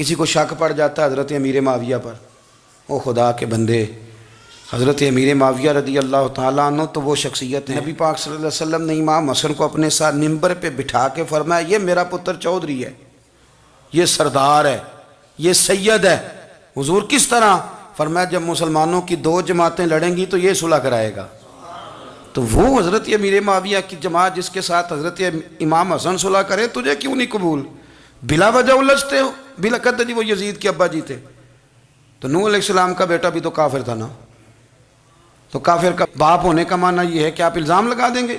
کسی کو شک پڑ جاتا ہے حضرت امیر معاویہ پر، او خدا کے بندے، حضرت امیر معاویہ رضی اللہ تعالیٰ عنہ تو وہ شخصیت ہیں، نبی پاک صلی اللہ علیہ وسلم نے امام حسن کو اپنے ساتھ ممبر پہ بٹھا کے فرمایا یہ میرا پتر چودھری ہے، یہ سردار ہے، یہ سید ہے۔ حضور کس طرح؟ فرمایا جب مسلمانوں کی دو جماعتیں لڑیں گی تو یہ صلح کرائے گا۔ تو وہ حضرت امیر معاویہ کی جماعت جس کے ساتھ حضرت امام حسن صلح کرے، تجھے کیوں نہیں قبول؟ بلا وجہ الجھتے ہو، بلا کہتے جی وہ یزید کے ابا جی تھے، تو نوح علیہ السلام کا بیٹا بھی تو کافر تھا نا، تو کافر کا باپ ہونے کا معنی یہ ہے کہ آپ الزام لگا دیں گے؟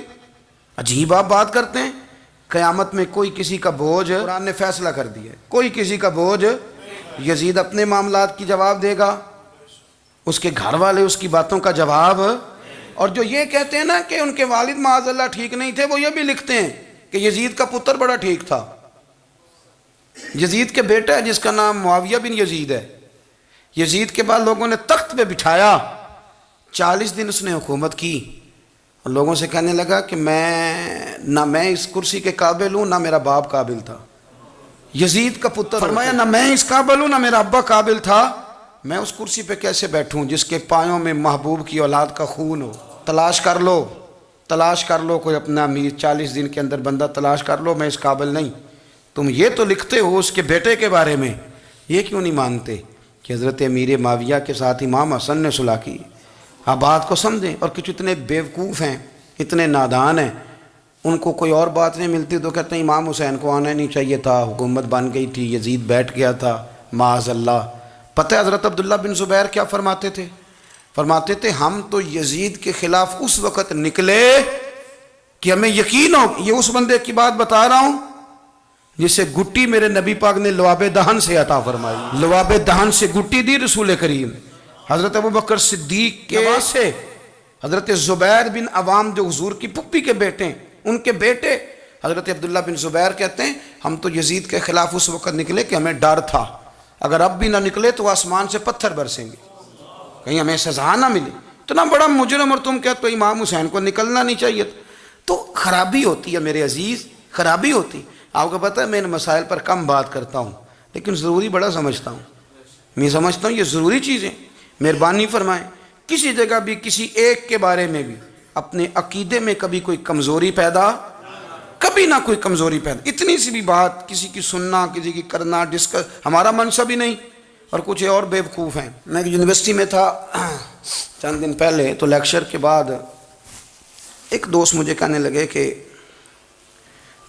عجیب آپ بات کرتے ہیں۔ قیامت میں کوئی کسی کا بوجھ، قرآن نے فیصلہ کر دیا ہے، کوئی کسی کا بوجھ، یزید اپنے معاملات کی جواب دے گا، اس کے گھر والے اس کی باتوں کا جواب، اور جو یہ کہتے ہیں نا کہ ان کے والد معاذ اللہ ٹھیک نہیں تھے، وہ یہ بھی لکھتے ہیں کہ یزید کا پتر بڑا ٹھیک تھا۔ یزید کے بیٹا ہے جس کا نام معاویہ بن یزید ہے، یزید کے بعد لوگوں نے تخت پہ بٹھایا، 40 دن اس نے حکومت کی، اور لوگوں سے کہنے لگا کہ میں اس کرسی کے قابل ہوں، نہ میرا باپ قابل تھا۔ یزید کا پتر فرمایا نہ میں اس قابل ہوں، نہ میرا ابا قابل تھا، میں اس کرسی پہ کیسے بیٹھوں جس کے پایوں میں محبوب کی اولاد کا خون ہو؟ تلاش کر لو کوئی اپنا امیر، 40 دن کے اندر بندہ تلاش کر لو، میں اس قابل نہیں۔ تم یہ تو لکھتے ہو اس کے بیٹے کے بارے میں، یہ کیوں نہیں مانتے کہ حضرت امیر معاویہ کے ساتھ امام حسن نے صلح کی؟ آپ بات کو سمجھیں۔ اور کچھ اتنے بیوقوف ہیں، اتنے نادان ہیں، ان کو کوئی اور بات نہیں ملتی تو کہتے ہیں امام حسین کو آنا نہیں چاہیے تھا، حکومت بن گئی تھی، یزید بیٹھ گیا تھا، معاذ اللہ۔ پتہ ہے حضرت عبداللہ بن زبیر کیا فرماتے تھے؟ فرماتے تھے ہم تو یزید کے خلاف اس وقت نکلے کہ ہمیں یقین ہو، یہ اس بندے کی بات بتا رہا ہوں جسے گٹی میرے نبی پاک نے لواب دہن سے عطا فرمائی، لواب دہن سے گٹی دی رسول کریم۔ حضرت ابوبکر صدیق کے سے حضرت زبیر بن عوام جو حضور کی پھپھی کے بیٹے ہیں، ان کے بیٹے حضرت عبداللہ بن زبیر کہتے ہیں ہم تو یزید کے خلاف اس وقت نکلے کہ ہمیں ڈر تھا، اگر اب بھی نہ نکلے تو آسمان سے پتھر برسیں گے، کہیں ہمیں سزا نہ ملے، اتنا بڑا مجرم، اور تم کہتے ہو امام حسین کو نکلنا نہیں چاہیے۔ تو خرابی ہوتی ہے میرے عزیز، خرابی ہوتی۔ آپ کو پتہ ہے میں ان مسائل پر کم بات کرتا ہوں لیکن ضروری بڑا سمجھتا ہوں، میں سمجھتا ہوں یہ ضروری چیزیں۔ مہربانی فرمائیں کسی جگہ بھی کسی ایک کے بارے میں بھی اپنے عقیدے میں کبھی کوئی کمزوری پیدا، کبھی نہ کوئی کمزوری پیدا، اتنی سی بھی بات کسی کی سننا، کسی کی کرنا، ڈسکس، ہمارا منصب ہی نہیں۔ اور کچھ اور بیوقوف ہیں۔ میں یونیورسٹی میں تھا چند دن پہلے، تو لیکچر کے بعد ایک دوست مجھے کہنے لگے کہ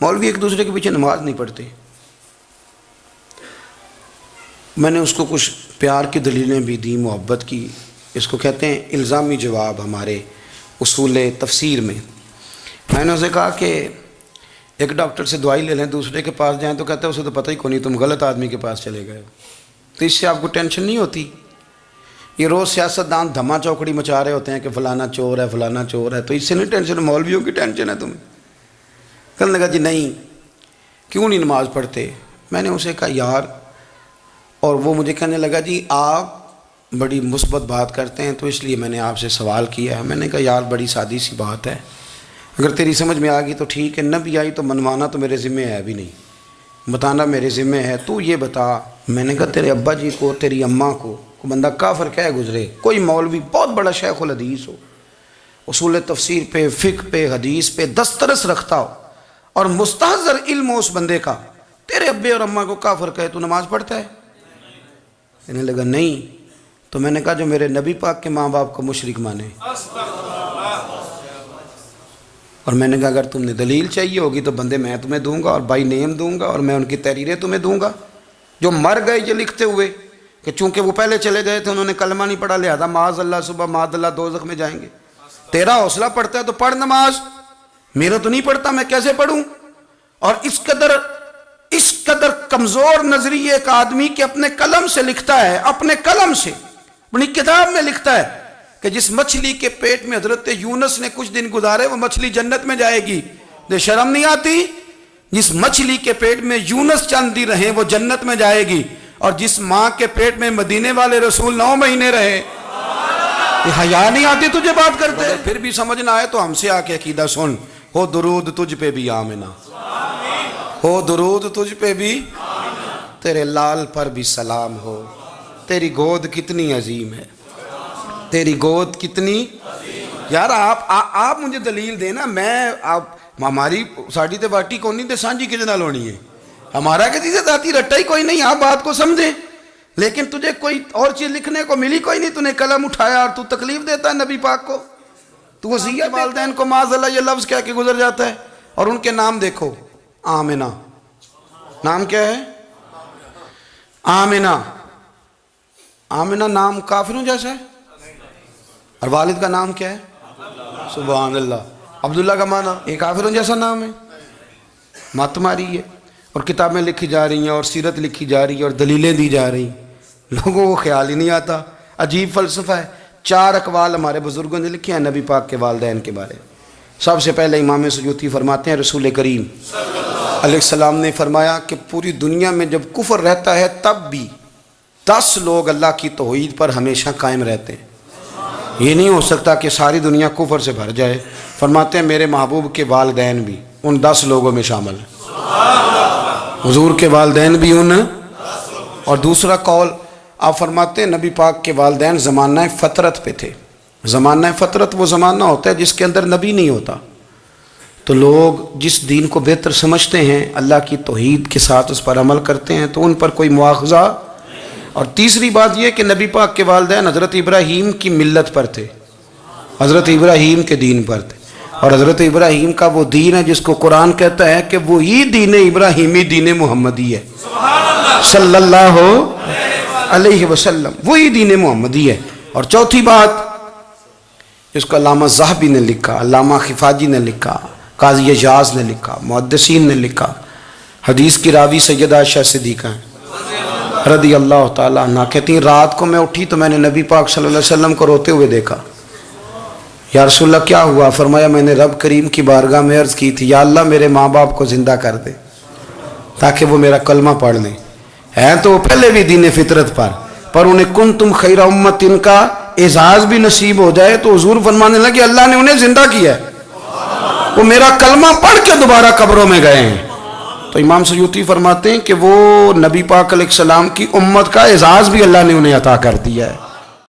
مولوی ایک دوسرے کے پیچھے نماز نہیں پڑھتے۔ میں نے اس کو کچھ پیار کی دلیلیں بھی دی، محبت کی، اس کو کہتے ہیں الزامی جواب ہمارے اصول تفسیر میں۔ میں نے اسے کہا کہ ایک ڈاکٹر سے دوائی لے لیں، دوسرے کے پاس جائیں تو کہتے ہیں اسے تو پتہ ہی کو نہیں، تم غلط آدمی کے پاس چلے گئے، تو اس سے آپ کو ٹینشن نہیں ہوتی؟ یہ روز سیاستدان دھما چوکڑی مچا رہے ہوتے ہیں کہ فلانا چور ہے، فلانا چور ہے، تو اس سے نہیں ٹینشن، مولویوں کی ٹینشن ہے تمہیں۔ کہنے لگا جی نہیں، کیوں نہیں نماز پڑھتے؟ میں نے اسے کہا یار، اور وہ مجھے کہنے لگا جی آپ بڑی مثبت بات کرتے ہیں تو اس لیے میں نے آپ سے سوال کیا ہے۔ میں نے کہا یار بڑی سادی سی بات ہے، اگر تیری سمجھ میں آ گئی تو ٹھیک ہے، نہ بھی آئی تو منوانا تو میرے ذمہ ہے بھی نہیں، بتانا میرے ذمہ ہے۔ تو یہ بتا، میں نے کہا تیرے ابا جی کو، تیری اماں کو کوئی بندہ کافر کہہ گزرے، کوئی مولوی بہت بڑا شیخ الحدیث ہو، اصول تفسیر پہ، فقہ پہ، حدیث پہ دسترس رکھتا ہو، اور مستحضر علم ہو اس بندے کا، تیرے ابے اور اماں کو کافر کہے تو نماز پڑھتا ہے؟ کہنے لگا نہیں۔ تو میں نے کہا جو میرے نبی پاک کے ماں باپ کو مشرک مانے، اور میں نے کہا اگر تم نے دلیل چاہیے ہوگی تو بندے میں تمہیں دوں گا، اور بائی نیم دوں گا، اور میں ان کی تحریریں تمہیں دوں گا، جو مر گئے یہ لکھتے ہوئے کہ چونکہ وہ پہلے چلے گئے تھے، انہوں نے کلمہ نہیں پڑھا، لہذا معاذ اللہ صبح معاذ اللہ دوزخ میں جائیں گے۔ تیرا حوصلہ پڑھتا ہے تو پڑھ نماز، میرا تو نہیں پڑھتا، میں کیسے پڑھوں؟ اور اس قدر کمزور نظریے ایک آدمی کہ اپنے قلم سے لکھتا ہے، اپنے قلم سے اپنی کتاب میں لکھتا ہے کہ جس مچھلی کے پیٹ میں حضرت یونس نے کچھ دن گزارے وہ مچھلی جنت میں جائے گی۔ دے شرم نہیں آتی؟ جس مچھلی کے پیٹ میں یونس چند دن رہے وہ جنت میں جائے گی، اور جس ماں کے پیٹ میں مدینے والے رسول 9 مہینے رہے، یہ حیا نہیں آتی تجھے بات کرتے؟ اگر پھر بھی سمجھ نہ آئے تو ہم سے آ کے عقیدہ سن، ہو درود تجھ پہ بھی آمنہ، ہو درود تجھ پہ بھی، تیرے لال پر بھی سلام ہو، تیری گود کتنی عظیم ہے، تیری گود کتنی یار آپ مجھے دلیل دینا، میں آپ ہماری ساڑی تے باٹی کونی تے سانجی کدے نال ہونی ہے، ہمارا کسی سے ذاتی رٹا ہی کوئی نہیں، آپ بات کو سمجھیں، لیکن تجھے کوئی اور چیز لکھنے کو ملی کوئی نہیں، تو نے قلم اٹھایا اور تو تکلیف دیتا ہے نبی پاک کو، تو وصیت والدین کو معاذ اللہ یہ لفظ کہہ کے گزر جاتا ہے۔ اور ان کے نام دیکھو، آمنہ، نام کیا ہے؟ آمنہ۔ آمنہ نام کافروں جیسا ہے، اور والد کا نام کیا ہے؟ سبحان اللہ۔ عبداللہ کا معنی ایک کافروں جیسا نام ہے، مت ماری ہے، اور کتابیں لکھی جا رہی ہیں اور سیرت لکھی جا رہی ہے اور دلیلیں دی جا رہی ہیں، لوگوں کو خیال ہی نہیں آتا، عجیب فلسفہ ہے۔ 4 اقوال ہمارے بزرگوں نے لکھے ہیں نبی پاک کے والدین کے بارے۔ سب سے پہلے امام سیوطی فرماتے ہیں رسول کریم علیہ السلام نے فرمایا کہ پوری دنیا میں جب کفر رہتا ہے تب بھی 10 لوگ اللہ کی توحید پر ہمیشہ قائم رہتے ہیں، یہ نہیں ہو سکتا کہ ساری دنیا کفر سے بھر جائے۔ فرماتے ہیں میرے محبوب کے والدین بھی ان 10 لوگوں میں شامل ہیں، حضور کے والدین بھی ان۔ اور دوسرا قول آپ فرماتے ہیں نبی پاک کے والدین زمانہ فطرت پہ تھے۔ زمانہ فطرت وہ زمانہ ہوتا ہے جس کے اندر نبی نہیں ہوتا، تو لوگ جس دین کو بہتر سمجھتے ہیں اللہ کی توحید کے ساتھ اس پر عمل کرتے ہیں تو ان پر کوئی مواخذہ۔ اور تیسری بات یہ کہ نبی پاک کے والدین حضرت ابراہیم کی ملت پر تھے، حضرت ابراہیم کے دین پر تھے، اور حضرت ابراہیم کا وہ دین ہے جس کو قرآن کہتا ہے کہ وہی دین ابراہیمی دین محمدی ہے صلی اللہ علیہ وسلم، وہی دین محمدی ہے۔ اور چوتھی بات جس کو علامہ ذہبی نے لکھا، علامہ خفاجی نے لکھا، قاضی اعجاز نے لکھا، محدثین نے لکھا، حدیث کی راوی سیدہ عائشہ صدیقہ ہیں رضی اللہ تعالیٰ عنہ، کہتی ہیں رات کو میں اٹھی تو میں نے نبی پاک صلی اللہ علیہ وسلم کو روتے ہوئے دیکھا۔ یا رسول اللہ کیا ہوا؟ فرمایا میں نے رب کریم کی بارگاہ میں عرض کی تھی یا اللہ میرے ماں باپ کو زندہ کر دے تاکہ وہ میرا کلمہ پڑھ لیں، ہیں تو وہ پہلے بھی دین فطرت پر انہیں کنتم خیر امت ان کا اعزاز بھی نصیب ہو جائے تو حضور فرمانے لگے اللہ نے انہیں زندہ کیا ہے، وہ میرا کلمہ پڑھ کے دوبارہ قبروں میں گئے ہیں۔ تو امام سیوطی فرماتے ہیں کہ وہ نبی پاک علیہ السلام کی امت کا اعزاز بھی اللہ نے انہیں عطا کر دیا ہے۔